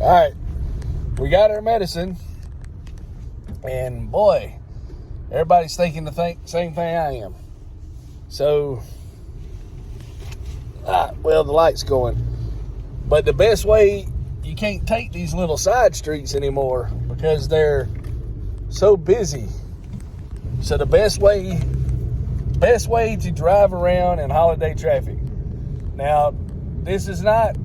All right, we got our medicine, and boy, everybody's thinking the same thing I am. So, well, the light's going. But the best way, you can't take these little side streets anymore because they're so busy. So the best way to drive around in holiday traffic. Now, this is not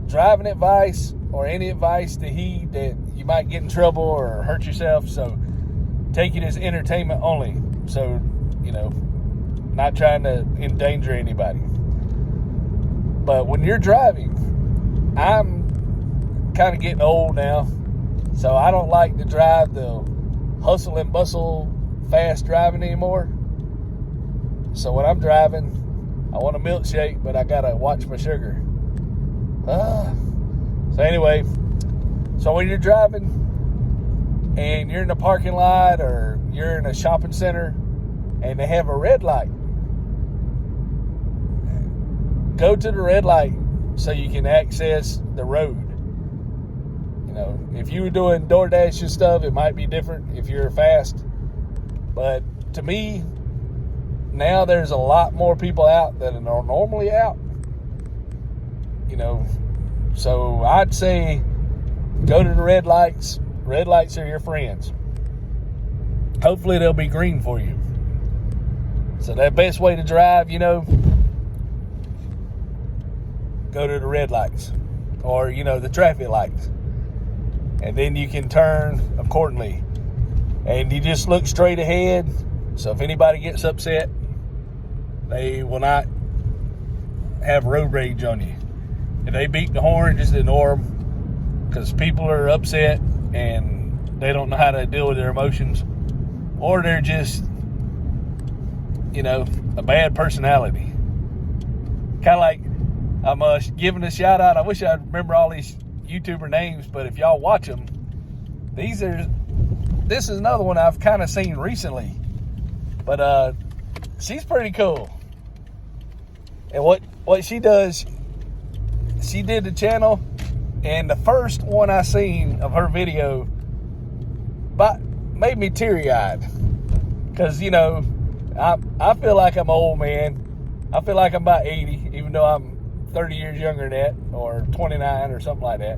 driving advice or any advice to heed that you might get in trouble or hurt yourself. So take it as entertainment only. So, not trying to endanger anybody. But when you're driving, I'm kind of getting old now, so I don't like to drive the hustle and bustle fast driving anymore. So when I'm driving, I want a milkshake, but I gotta watch my sugar. So anyway, so when you're driving and you're in a parking lot or you're in a shopping center and they have a red light, go to the red light so you can access the road. If you were doing DoorDash and stuff, it might be different if you're fast. But to me, now there's a lot more people out than are normally out. So I'd say go to the red lights. Red lights are your friends. Hopefully they'll be green for you. So that best way to drive, go to the red lights or, the traffic lights. And then you can turn accordingly. And you just look straight ahead. So if anybody gets upset, they will not have road rage on you. If they beat the horn, just ignore them. Because people are upset and they don't know how to deal with their emotions. Or they're just, a bad personality. Kind of like, I'm giving a shout out. I wish I remember all these YouTuber names, but if y'all watch them, this is another one I've kind of seen recently. But she's pretty cool. And what she does, she did the channel, and the first one I seen of her video made me teary-eyed. Because, I feel like I'm an old man. I feel like I'm about 80, even though I'm 30 years younger than that, or 29 or something like that.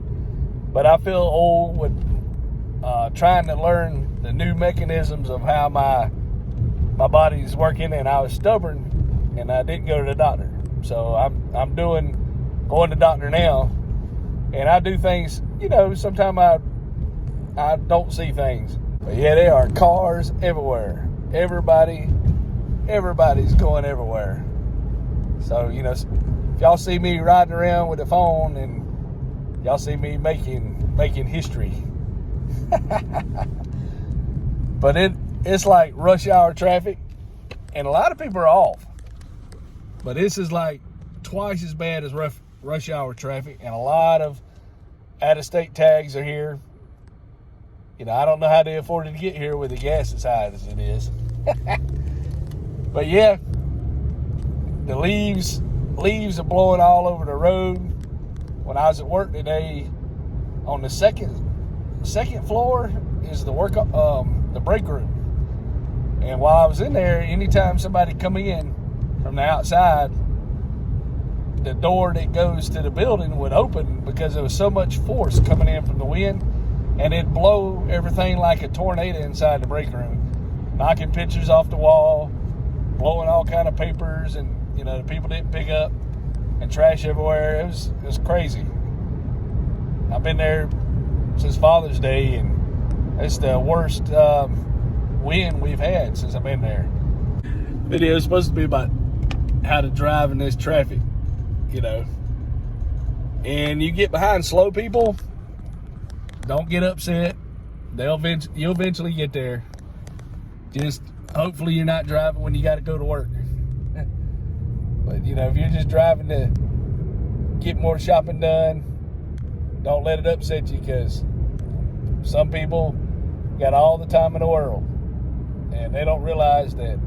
But I feel old with trying to learn the new mechanisms of how my body's working, and I was stubborn and I didn't go to the doctor. So I'm going to the doctor now, and I do things, sometimes I don't see things. But yeah, there are cars everywhere. Everybody's going everywhere. So, if y'all see me riding around with a phone, and y'all see me making history. But it's like rush hour traffic, and a lot of people are off. But this is like twice as bad as rush hour traffic, and a lot of out-of-state tags are here. I don't know how they afforded to get here with the gas as high as it is. But yeah, the leaves are blowing all over the road. When I was at work today, on the second floor is the break room. And while I was in there, anytime somebody come in from the outside, the door that goes to the building would open because there was so much force coming in from the wind, and it'd blow everything like a tornado inside the break room, knocking pictures off the wall, blowing all kind of papers, and the people didn't pick up, and trash everywhere. It was crazy. I've been there since Father's Day, and it's the worst wind we've had since I've been there. Video is supposed to be about how to drive in this traffic, and you get behind slow people, don't get upset. You'll eventually get there. Just hopefully you're not driving when you got to go to work. But if you're just driving to get more shopping done, don't let it upset you, because some people got all the time in the world, and they don't realize that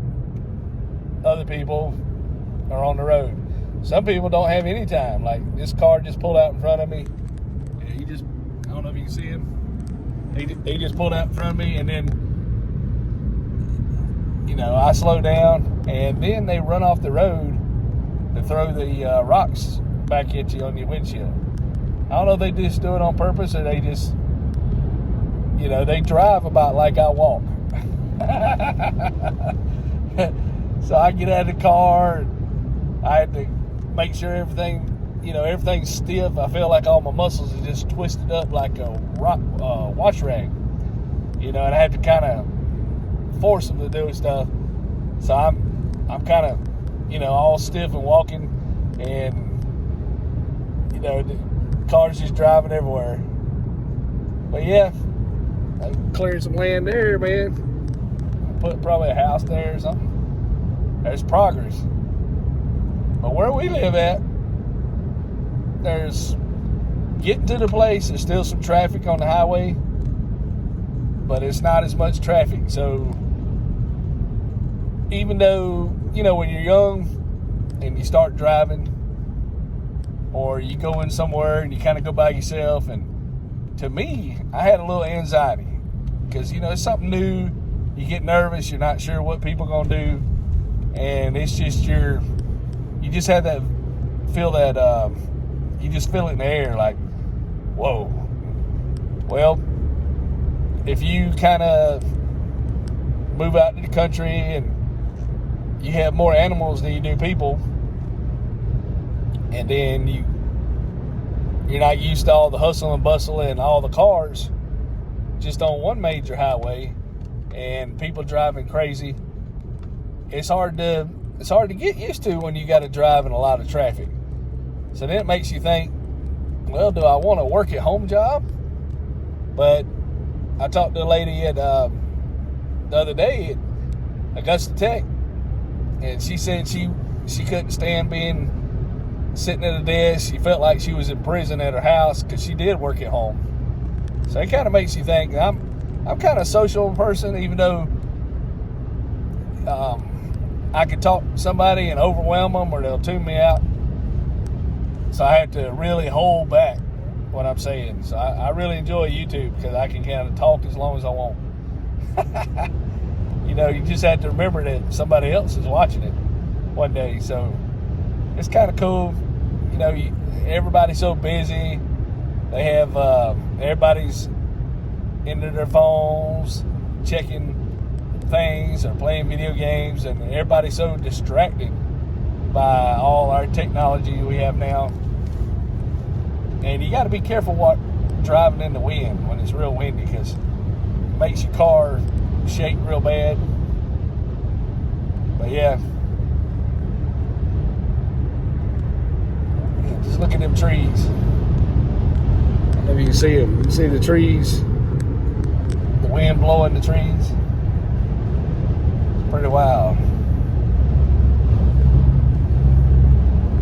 other people are on the road. Some people don't have any time. Like, this car just pulled out in front of me. He just I don't know if you can see him. He just pulled out in front of me, and then, you know, I slow down, and then they run off the road to throw the rocks back at you on your windshield. I don't know if they just do it on purpose, or they just, you know, they drive about like I walk. So I get out of the car, and I had to make sure everything's stiff. I feel like all my muscles are just twisted up like a wash rag, you know, and I had to kind of force them to do stuff. So I'm kind of, you know, all stiff and walking, and, you know, the car's just driving everywhere. But yeah, I cleared some land there, man. Put probably a house there or something. There's progress. But where we live at, there's getting to the place, there's still some traffic on the highway, but it's not as much traffic. So even though, you know, when you're young and you start driving, or you go in somewhere and you kind of go by yourself, and to me, I had a little anxiety because, you know, it's something new. You get nervous, you're not sure what people are going to do, and it's just you just have that feel that you just feel it in the air, like, whoa. Well, if you kind of move out to the country and you have more animals than you do people, and then you're not used to all the hustle and bustle and all the cars just on one major highway and people driving crazy, it's hard to get used to when you got to drive in a lot of traffic. So then it makes you think, well, do I want a work at home job? But I talked to a lady at the other day at Augusta Tech, and she said she couldn't stand being sitting at a desk. She felt like she was in prison at her house because she did work at home. So it kind of makes you think. I'm kind of a social person, even though I could talk to somebody and overwhelm them, or they'll tune me out. So I have to really hold back what I'm saying. So I really enjoy YouTube because I can kind of talk as long as I want. You know, you just have to remember that somebody else is watching it one day. So it's kind of cool. You know, everybody's so busy. They have everybody's into their phones, checking things or playing video games, and everybody's so distracted by all our technology we have now. And you got to be careful driving in the wind when it's real windy, because it makes your car shake real bad. But yeah, just look at them trees. I don't know if you can see them. You can see the trees, the wind blowing the trees. It's pretty wild.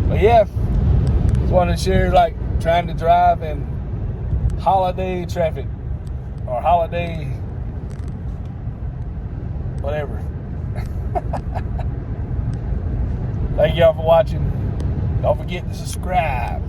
But yeah, just wanted to share, like, trying to drive in holiday traffic, or holiday whatever. Thank y'all for watching. Don't forget to subscribe.